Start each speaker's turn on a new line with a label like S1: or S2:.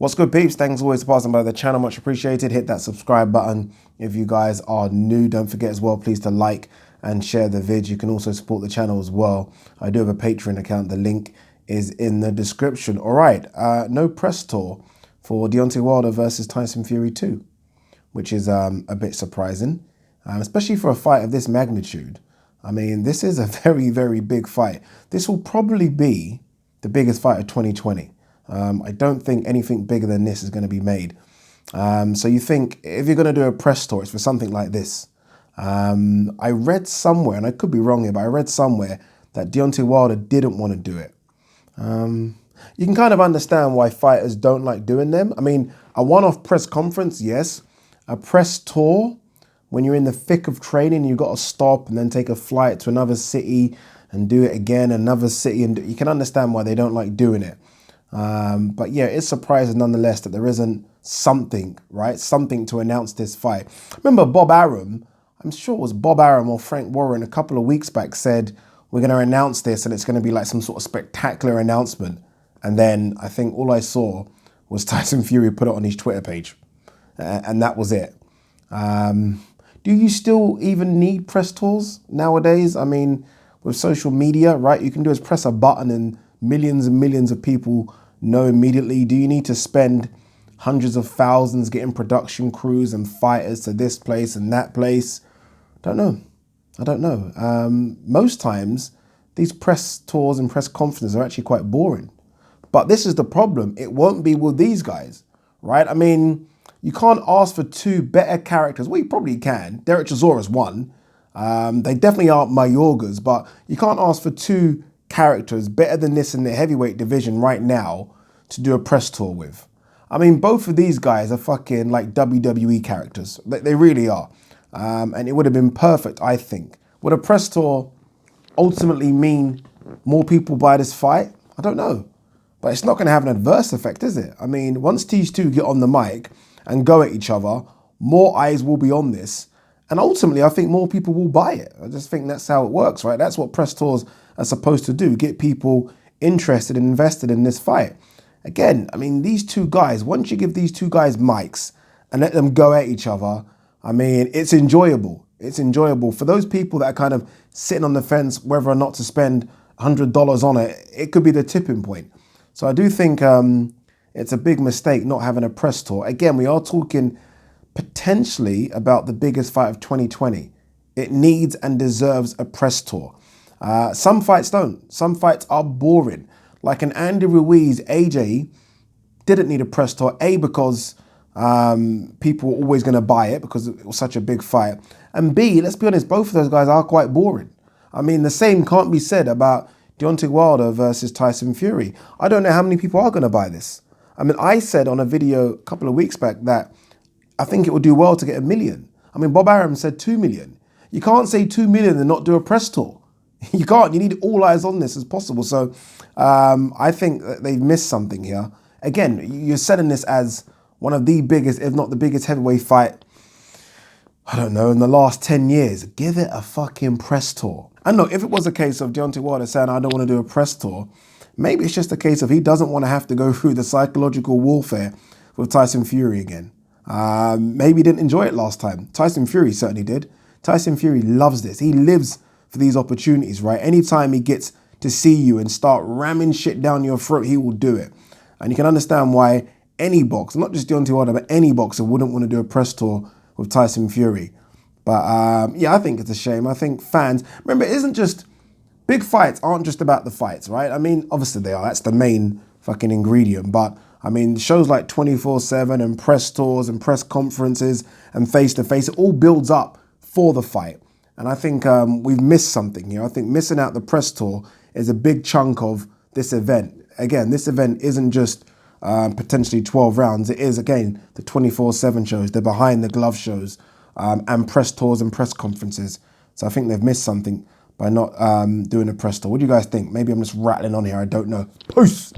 S1: What's good, peeps? Thanks always for passing by the channel. Much appreciated. Hit that subscribe button if you guys are new. Don't forget as well, please, to like and share the vid. You can also support the channel as well. I do have a Patreon account. The link is in the description. All right, no press tour for Deontay Wilder versus Tyson Fury 2, which is a bit surprising, especially for a fight of this magnitude. I mean, this is a very, very big fight. This will probably be the biggest fight of 2020. I don't think anything bigger than this is going to be made. So you think if you're going to do a press tour, it's for something like this. I read somewhere, and I could be wrong here, but I read somewhere that Deontay Wilder didn't want to do it. You can kind of understand why fighters don't like doing them. I mean, a one-off press conference, yes. A press tour, when you're in the thick of training, you've got to stop and then take a flight to another city and do it again, another city, and you can understand why they don't like doing it. But yeah, it's surprising nonetheless that there isn't something, right? Something to announce this fight. Remember Bob Arum, I'm sure it was Bob Arum or Frank Warren a couple of weeks back said, we're going to announce this and it's going to be like some sort of spectacular announcement. And then I think all I saw was Tyson Fury put it on his Twitter page. And that was it. Do you still even need press tours nowadays? I mean, with social media, right? You can do is press a button and millions of people know immediately. Do you need to spend hundreds of thousands getting production crews and fighters to this place and that place? Don't know. I don't know. Most times, these press tours and press conferences are actually quite boring. But this is the problem. It won't be with these guys, right? I mean, you can't ask for two better characters. Well, you probably can. Derek Chisora's one. They definitely aren't Mayorgas, but you can't ask for two characters better than this in the heavyweight division right now to do a press tour with. I mean, both of these guys are fucking like WWE characters. They really are. And it would have been perfect, I think. Would a press tour ultimately mean more people buy this fight? I don't know. But it's not going to have an adverse effect, is it? I mean, once these two get on the mic and go at each other, more eyes will be on this. And ultimately, I think more people will buy it. I just think that's how it works, right? That's what press tours are supposed to do, get people interested and invested in this fight. Again, I mean, these two guys, once you give these two guys mics and let them go at each other, I mean, it's enjoyable. It's enjoyable. For those people that are kind of sitting on the fence whether or not to spend $100 on it, it could be the tipping point. So I do think it's a big mistake not having a press tour. Again, we are talking potentially about the biggest fight of 2020. It needs and deserves a press tour. Some fights don't. Some fights are boring. Like an Andy Ruiz, AJ didn't need a press tour. A, because people were always going to buy it because it was such a big fight. And B, let's be honest, both of those guys are quite boring. I mean, the same can't be said about Deontay Wilder versus Tyson Fury. I don't know how many people are going to buy this. I mean, I said on a video a couple of weeks back that I think it would do well to get 1 million. I mean, Bob Arum said 2 million. You can't say 2 million and not do a press tour. You can't. You need all eyes on this as possible. So I think that they've missed something here. Again, you're selling this as one of the biggest, if not the biggest heavyweight fight, I don't know, in the last 10 years. Give it a fucking press tour. And look, if it was a case of Deontay Wilder saying, I don't want to do a press tour, maybe it's just a case of he doesn't want to have to go through the psychological warfare with Tyson Fury again. Maybe he didn't enjoy it last time. Tyson Fury certainly did. Tyson Fury loves this. He lives for these opportunities, right? Anytime he gets to see you and start ramming shit down your throat, he will do it. And you can understand why any boxer, not just Deontay Wilder, but any boxer wouldn't want to do a press tour with Tyson Fury. But yeah, I think it's a shame. I think fans, remember, it isn't just, big fights aren't just about the fights, right? I mean, obviously they are. That's the main fucking ingredient. But I mean, shows like 24/7 and press tours and press conferences and face-to-face, it all builds up for the fight. And I think we've missed something here. I think missing out the press tour is a big chunk of this event. Again, this event isn't just potentially 12 rounds. It is, again, the 24/7 shows, the behind-the-glove shows, and press tours and press conferences. So I think they've missed something by not doing a press tour. What do you guys think? Maybe I'm just rattling on here. I don't know. Peace.